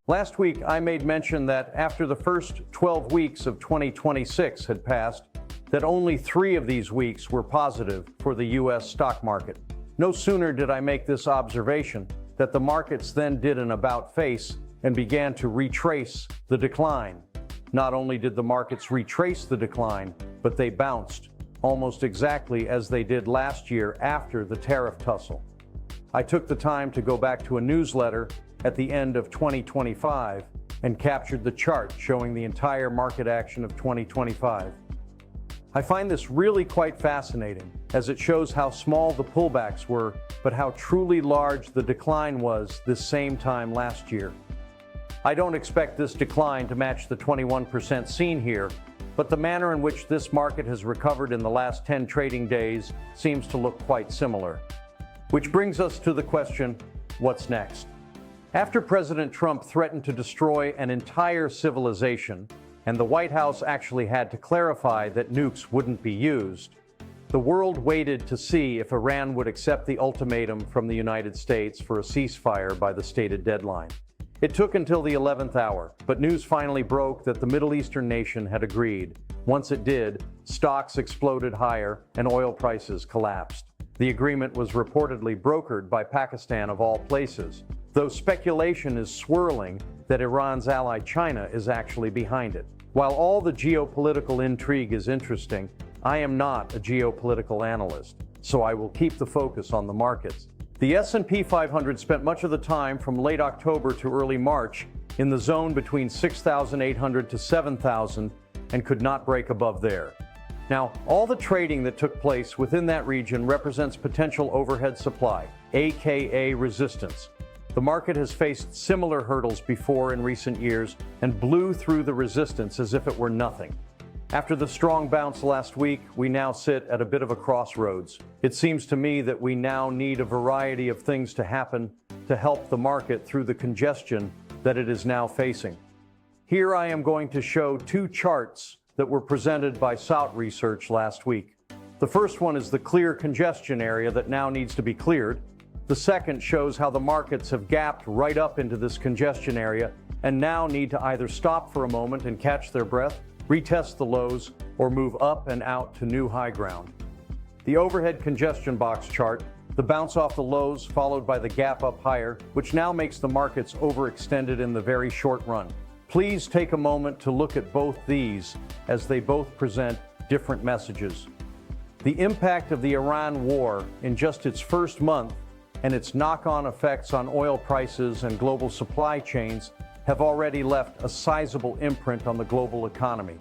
Last week, I made mention that after the first 12 weeks of 2026 had passed, that only 3 of these weeks were positive for the U.S. stock market. No sooner did I make this observation that the markets then did an about-face and began to retrace the decline. Not only did the markets retrace the decline, but they bounced, almost exactly as they did last year after the tariff tussle. I took the time to go back to a newsletter at the end of 2025 and captured the chart showing the entire market action of 2025. I find this really quite fascinating, as it shows how small the pullbacks were, but how truly large the decline was this same time last year. I don't expect this decline to match the 21% seen here, but the manner in which this market has recovered in the last 10 trading days seems to look quite similar. Which brings us to the question, what's next? After President Trump threatened to destroy an entire civilization, and the White House actually had to clarify that nukes wouldn't be used, the world waited to see if Iran would accept the ultimatum from the United States for a ceasefire by the stated deadline. It took until the 11th hour, but news finally broke that the Middle Eastern nation had agreed. Once it did, stocks exploded higher and oil prices collapsed. The agreement was reportedly brokered by Pakistan of all places, though speculation is swirling that Iran's ally China is actually behind it. While all the geopolitical intrigue is interesting, I am not a geopolitical analyst, so I will keep the focus on the markets. The S&P 500 spent much of the time from late October to early March in the zone between 6,800 to 7,000 and could not break above there. Now, all the trading that took place within that region represents potential overhead supply, aka resistance. The market has faced similar hurdles before in recent years and blew through the resistance as if it were nothing. After the strong bounce last week, we now sit at a bit of a crossroads. It seems to me that we now need a variety of things to happen to help the market through the congestion that it is now facing. Here I am going to show 2 charts that were presented by SOUT Research last week. The first one is the clear congestion area that now needs to be cleared. The second shows how the markets have gapped right up into this congestion area and now need to either stop for a moment and catch their breath, retest the lows, or move up and out to new high ground. The overhead congestion box chart, the bounce off the lows followed by the gap up higher, which now makes the markets overextended in the very short run. Please take a moment to look at both these as they both present different messages. The impact of the Iran war in just its first month and its knock-on effects on oil prices and global supply chains have already left a sizable imprint on the global economy.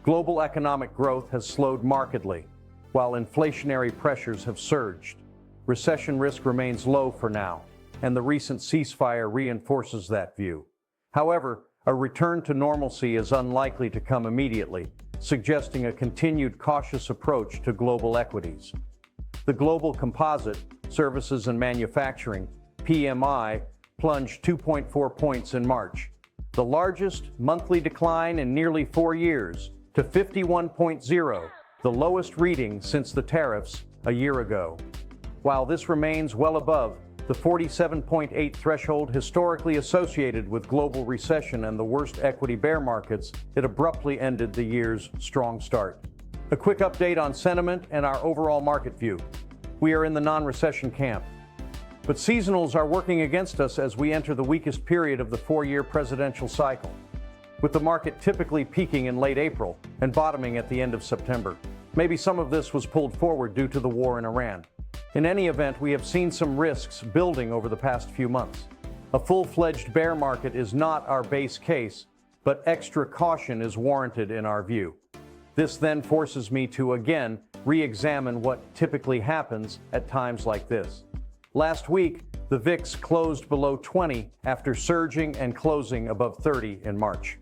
Global economic growth has slowed markedly, while inflationary pressures have surged. Recession risk remains low for now, and the recent ceasefire reinforces that view. However, a return to normalcy is unlikely to come immediately, suggesting a continued cautious approach to global equities. The global composite, services and manufacturing, PMI, plunged 2.4 points in March, the largest monthly decline in nearly 4 years, to 51.0, the lowest reading since the tariffs a year ago. While this remains well above the 47.8 threshold historically associated with global recession and the worst equity bear markets, it abruptly ended the year's strong start. A quick update on sentiment and our overall market view. We are in the non-recession camp, but seasonals are working against us as we enter the weakest period of the 4-year presidential cycle, with the market typically peaking in late April and bottoming at the end of September. Maybe some of this was pulled forward due to the war in Iran. In any event, we have seen some risks building over the past few months. A full-fledged bear market is not our base case, but extra caution is warranted in our view. This then forces me to again re-examine what typically happens at times like this. Last week, the VIX closed below 20 after surging and closing above 30 in March.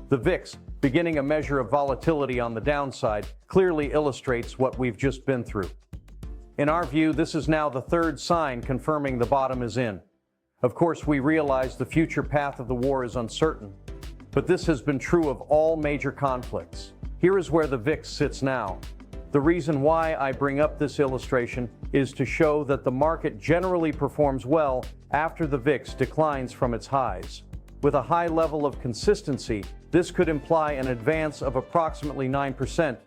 The VIX, beginning a measure of volatility on the downside, clearly illustrates what we've just been through. In our view, this is now the 3rd sign confirming the bottom is in. Of course, we realize the future path of the war is uncertain, but this has been true of all major conflicts. Here is where the VIX sits now. The reason why I bring up this illustration is to show that the market generally performs well after the VIX declines from its highs. With a high level of consistency, this could imply an advance of approximately 9%,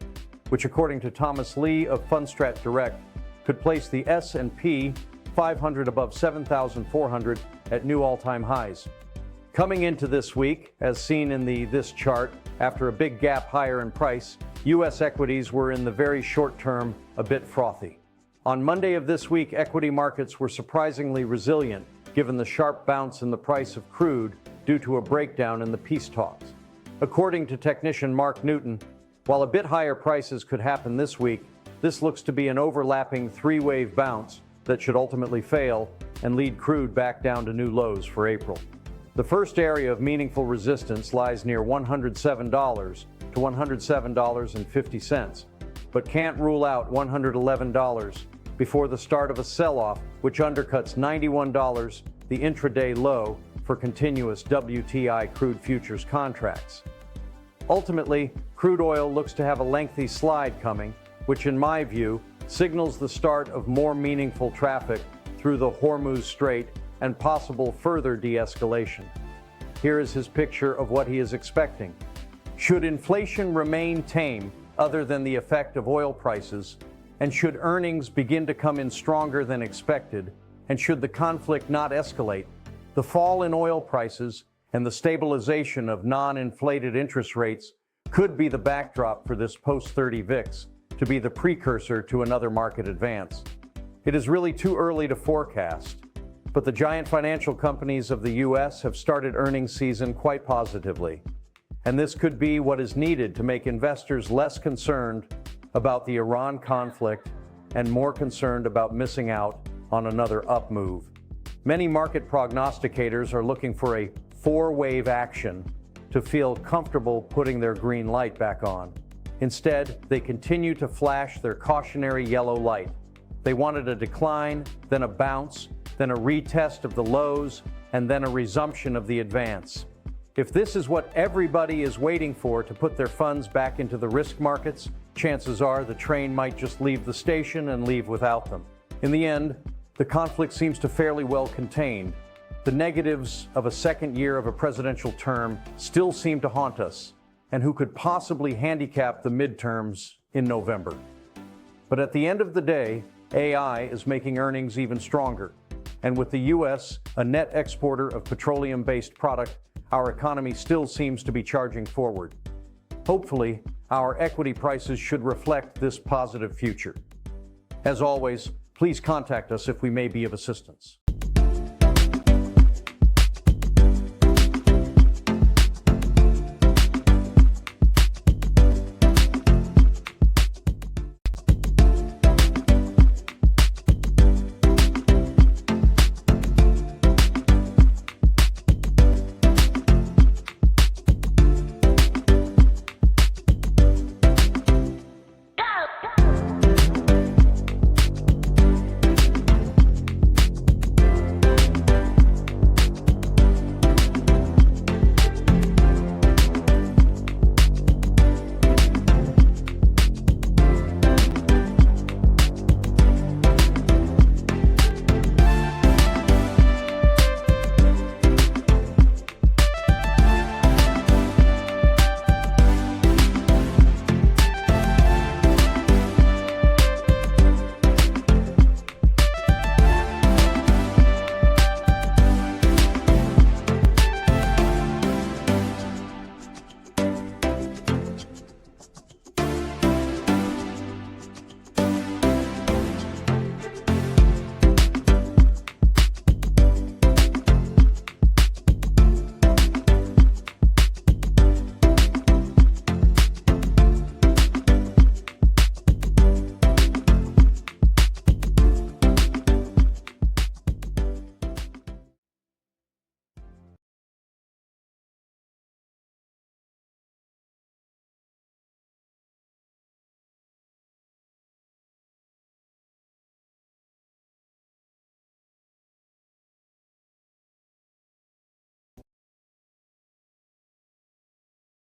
which according to Thomas Lee of Fundstrat Direct, could place the S&P 500 above 7,400 at new all-time highs. Coming into this week, as seen in this chart, after a big gap higher in price, U.S. equities were in the very short term a bit frothy. On Monday of this week, equity markets were surprisingly resilient, given the sharp bounce in the price of crude due to a breakdown in the peace talks. According to technician Mark Newton, while a bit higher prices could happen this week, this looks to be an overlapping three-wave bounce that should ultimately fail and lead crude back down to new lows for April. The first area of meaningful resistance lies near $107 to $107.50, but can't rule out $111 before the start of a sell-off, which undercuts $91, the intraday low for continuous WTI crude futures contracts. Ultimately, crude oil looks to have a lengthy slide coming, which in my view signals the start of more meaningful traffic through the Hormuz Strait and possible further de-escalation. Here is his picture of what he is expecting. Should inflation remain tame, other than the effect of oil prices, and should earnings begin to come in stronger than expected, and should the conflict not escalate, the fall in oil prices and the stabilization of non-inflated interest rates could be the backdrop for this post-30 VIX to be the precursor to another market advance. It is really too early to forecast, but the giant financial companies of the U.S. have started earnings season quite positively. And this could be what is needed to make investors less concerned about the Iran conflict and more concerned about missing out on another up move. Many market prognosticators are looking for a four-wave action to feel comfortable putting their green light back on. Instead, they continue to flash their cautionary yellow light. They wanted a decline, then a bounce, then a retest of the lows, and then a resumption of the advance. If this is what everybody is waiting for to put their funds back into the risk markets, chances are the train might just leave the station and leave without them. In the end, the conflict seems to fairly well contained. The negatives of a second year of a presidential term still seem to haunt us, and who could possibly handicap the midterms in November. But at the end of the day, AI is making earnings even stronger. And with the U.S. a net exporter of petroleum-based product, our economy still seems to be charging forward. Hopefully, our equity prices should reflect this positive future. As always, please contact us if we may be of assistance.